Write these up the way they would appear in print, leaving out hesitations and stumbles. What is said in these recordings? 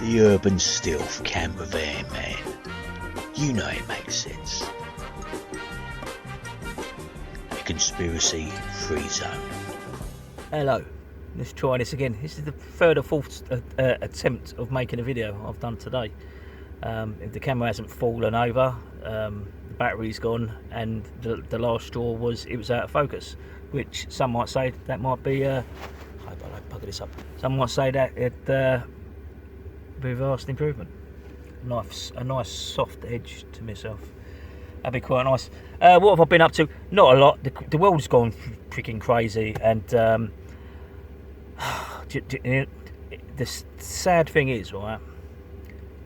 The urban stealth camper van, man. You know it makes sense. A conspiracy-free zone. Hello, let's try this again. This is the third or fourth attempt of making a video I've done today. If the camera hasn't fallen over, the battery's gone, and the last straw was it was out of focus, which some might say that might be I hope I don't bugger this up. Some might say that it be a vast improvement. A nice soft edge to myself. That'd be quite nice. What have I been up to? Not a lot. The world's gone freaking crazy, and the sad thing is, right,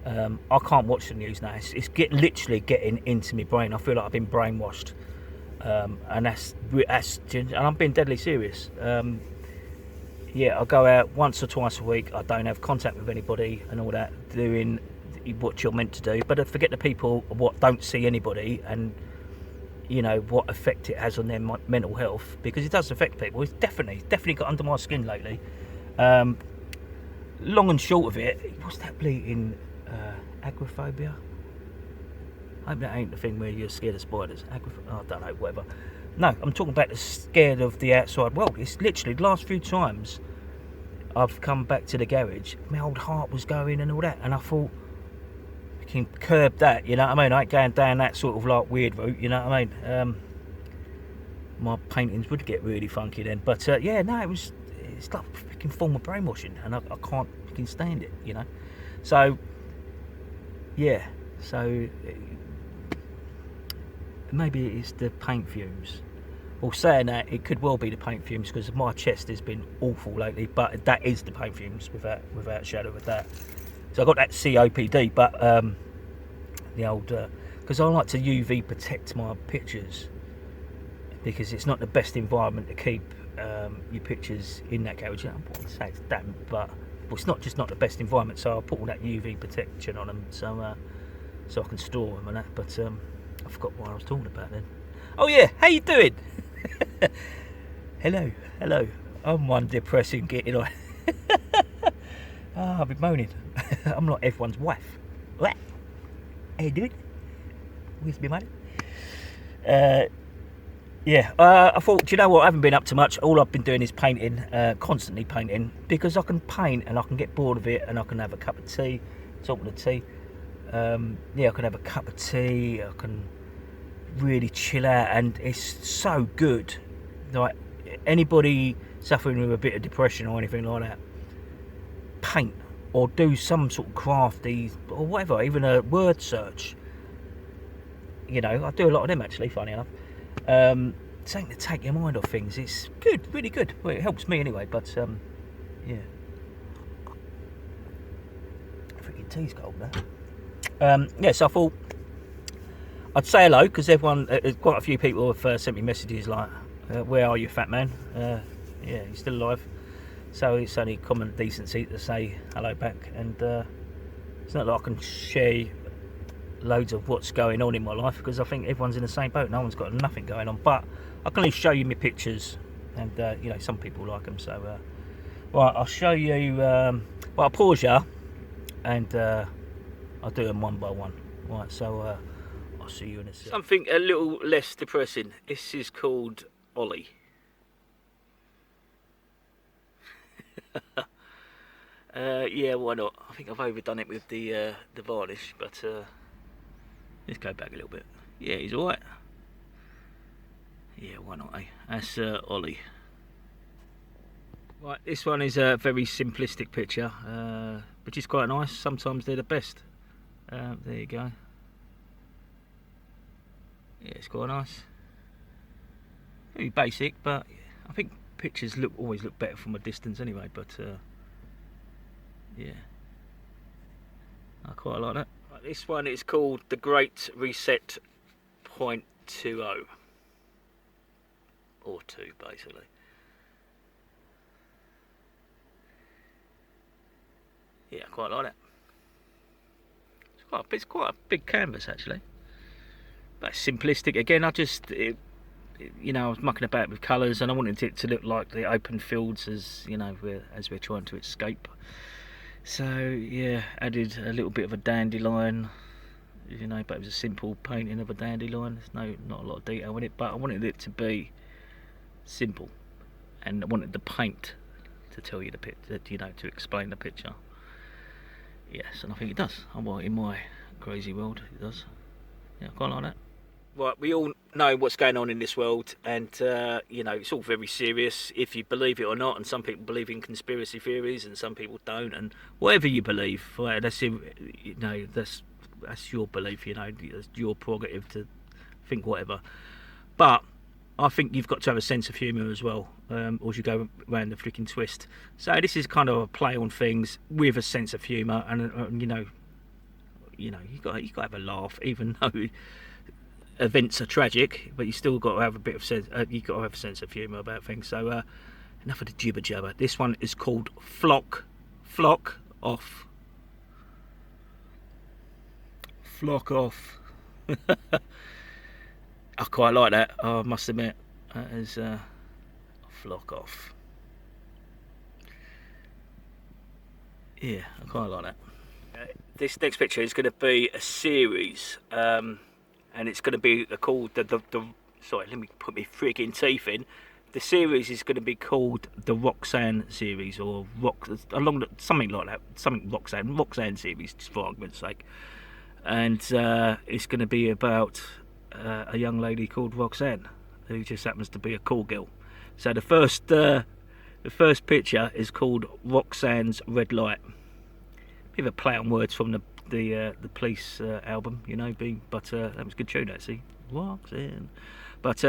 I can't watch the news now. It's literally getting into my brain. I feel like I've been brainwashed, and and I'm being deadly serious. Yeah, I go out once or twice a week. I don't have contact with anybody and all that, doing what you're meant to do. But I forget the people what don't see anybody, and you know what effect it has on their mental health, because it does affect people. It's definitely got under my skin lately. Long and short of it, what's that bleating agoraphobia? I hope that ain't the thing where you're scared of spiders. I don't know, whatever. No, I'm talking about the scared of the outside world. It's literally the last few times I've come back to the garage, my old heart was going and all that, and I thought, I can curb that, you know what I mean? I ain't going down that sort of like weird route, you know what I mean? My paintings would get really funky then, but yeah, no, it's like a freaking form of brainwashing, and I can't freaking stand it, you know? So, yeah, so maybe it's the paint fumes. Well, saying that, it could well be the paint fumes, because my chest has been awful lately, but that is the paint fumes, without a shadow of a doubt. So I got that COPD, but the old, because I like to UV protect my pictures, because it's not the best environment to keep your pictures in that garage. I wouldn't say it's damp, but it's not the best environment, so I put all that UV protection on them, so I can store them and that. But I forgot what I was talking about then. Oh yeah, how you doing? Hello. I'm one depressing getting on. I've been moaning. I'm like everyone's wife. What? How you doing? Where's my money? Yeah, I thought, do you know what? I haven't been up to much. All I've been doing is painting, constantly painting, because I can paint and I can get bored of it, and I can have a cup of tea. Talking of tea, yeah, I can have a cup of tea. I can really chill out, and it's so good. Like anybody suffering with a bit of depression or anything like that, paint or do some sort of crafty or whatever, even a word search. You know, I do a lot of them actually, funny enough. Something to take your mind off things. It's good, really good. Well, it helps me anyway, but yeah. Freaking tea's cold now. Yeah, so I thought I'd say hello, because everyone, quite a few people have sent me messages like, where are you, fat man? Yeah, he's still alive. So it's only common decency to say hello back, and it's not like I can share loads of what's going on in my life, because I think everyone's in the same boat. No one's got nothing going on, but I can at least show you my pictures, and you know, some people like them. So right, I'll show you. Well, I'll pause you, and I'll do them one by one. Right, so I'll see you in a second. Something a little less depressing. This is called Ollie. Yeah, why not? I think I've overdone it with the varnish, but let's go back a little bit. Yeah, he's alright. Yeah, why not, eh? That's Ollie. Right, this one is a very simplistic picture, which is quite nice. Sometimes they're the best. There you go. Yeah, it's quite nice. Very basic, but I think pictures always look better from a distance anyway. But yeah, I quite like that. Right, this one is called the Great Reset .20 or 2 basically. Yeah, I quite like that. It's quite a big canvas actually. But simplistic again. You know, I was mucking about with colours, and I wanted it to look like the open fields, as you know, as we're trying to escape So yeah, added a little bit of a dandelion, you know, but it was a simple painting of a dandelion. There's not a lot of detail in it, but I wanted it to be simple, and I wanted the paint to tell you the picture, you know, to explain the picture. Yes, and I think it does. Well, in my crazy world, it does. Yeah, I quite like that. Right, we all know what's going on in this world, and you know, it's all very serious if you believe it or not. And some people believe in conspiracy theories, and some people don't. And whatever you believe, right, that's, you know, that's your belief. You know, it's your prerogative to think whatever. But I think you've got to have a sense of humour as well, or you go around the freaking twist. So this is kind of a play on things with a sense of humour, and you know, you got to have a laugh, even though events are tragic. But you still got to have a bit of sense. You got to have a sense of humour about things. So enough of the jibber jabber. This one is called Flock Off. Flock Off. I quite like that, I must admit. That is Flock Off. Yeah, I quite like that. This next picture is going to be a series, and it's going to be called the sorry, let me put my frigging teeth in. The series is going to be called the Roxanne series, or something like that, something Roxanne series, just for argument's sake. And it's going to be about a young lady called Roxanne, who just happens to be a cool girl. So the first picture is called Roxanne's Red Light. Bit of a play on words from the Police album, you know. But that was a good tune actually, Roxanne. But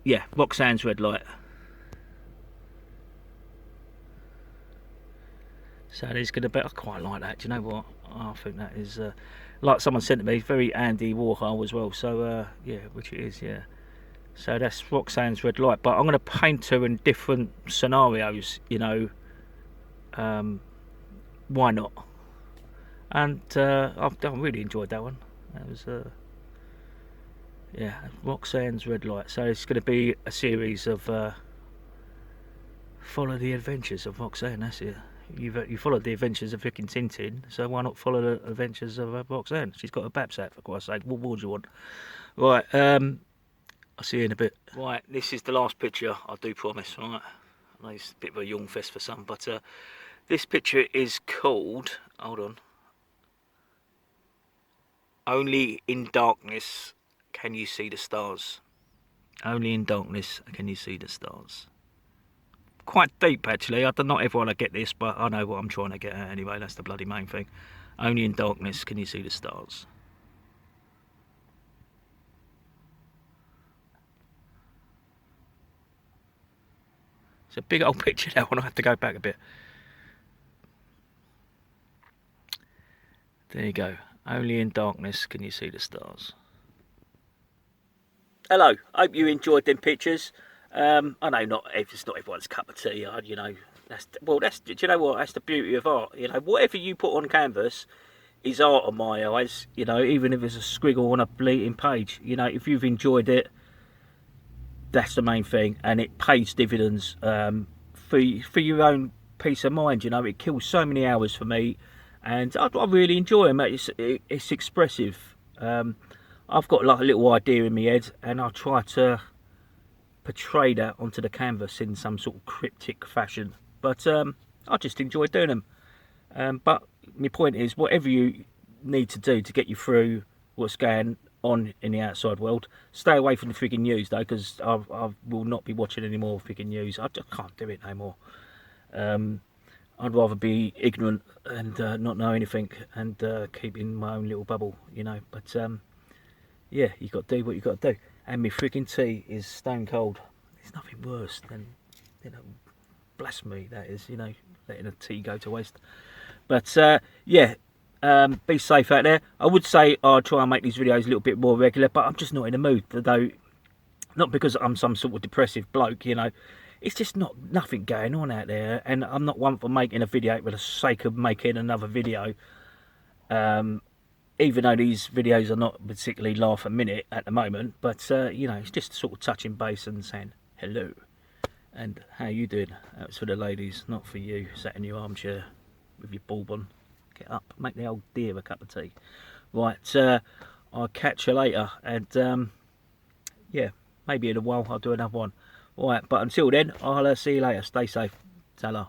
yeah, Roxanne's Red Light. So there's going to be. I quite like that. Do you know what? I think that is like someone said to me, very Andy Warhol as well. So yeah, which it is, yeah. So that's Roxanne's Red Light. But I'm going to paint her in different scenarios, you know. Why not? And I really enjoyed that one. That was yeah, Roxanne's Red Light. So it's going to be a series of follow the adventures of Roxanne. That's it. You followed the adventures of freaking Tintin, so why not follow the adventures of Roxanne? She's got a babsat, for Christ's sake. What more do you want? Right, I'll see you in a bit. Right, this is the last picture, I do promise, right? I know it's a bit of a yawn fest for some, but this picture is called, hold on, Only in Darkness Can You See the Stars. Only in darkness can you see the stars. Quite deep actually. Not everyone will get this, but I know what I'm trying to get at anyway. That's the bloody main thing. Only in darkness can you see the stars. It's a big old picture that one. I have to go back a bit. There you go. Only in darkness can you see the stars. Hello. Hope you enjoyed them pictures. I know it's not everyone's cup of tea. You know, do you know what? That's the beauty of art. You know, whatever you put on canvas is art on my eyes. You know, even if it's a scribble on a bleeding page. You know, if you've enjoyed it, that's the main thing, and it pays dividends for your own peace of mind. You know, it kills so many hours for me, and I really enjoy them. It's expressive. I've got like a little idea in my head, and I try to portray that onto the canvas in some sort of cryptic fashion. But I just enjoy doing them. But my point is, whatever you need to do to get you through what's going on in the outside world, stay away from the frigging news though, because I will not be watching any more frigging news. I just can't do it no more. I'd rather be ignorant and not know anything, and keep in my own little bubble, you know. But yeah, you got to do what you got to do. And my freaking tea is stone cold. There's nothing worse than, you know, blasphemy, that is, you know, letting a tea go to waste. But yeah, be safe out there. I would say I'll try and make these videos a little bit more regular, but I'm just not in the mood, though. Not because I'm some sort of depressive bloke, you know. It's just nothing going on out there, and I'm not one for making a video for the sake of making another video. Even though these videos are not particularly laugh a minute at the moment, but you know, it's just sort of touching base and saying hello. And how you doing? That's for the ladies, not for you, sat in your armchair with your bourbon. Get up, make the old dear a cup of tea. Right, I'll catch you later, and yeah, maybe in a while I'll do another one. Right, but until then, I'll see you later. Stay safe. Ta-ra.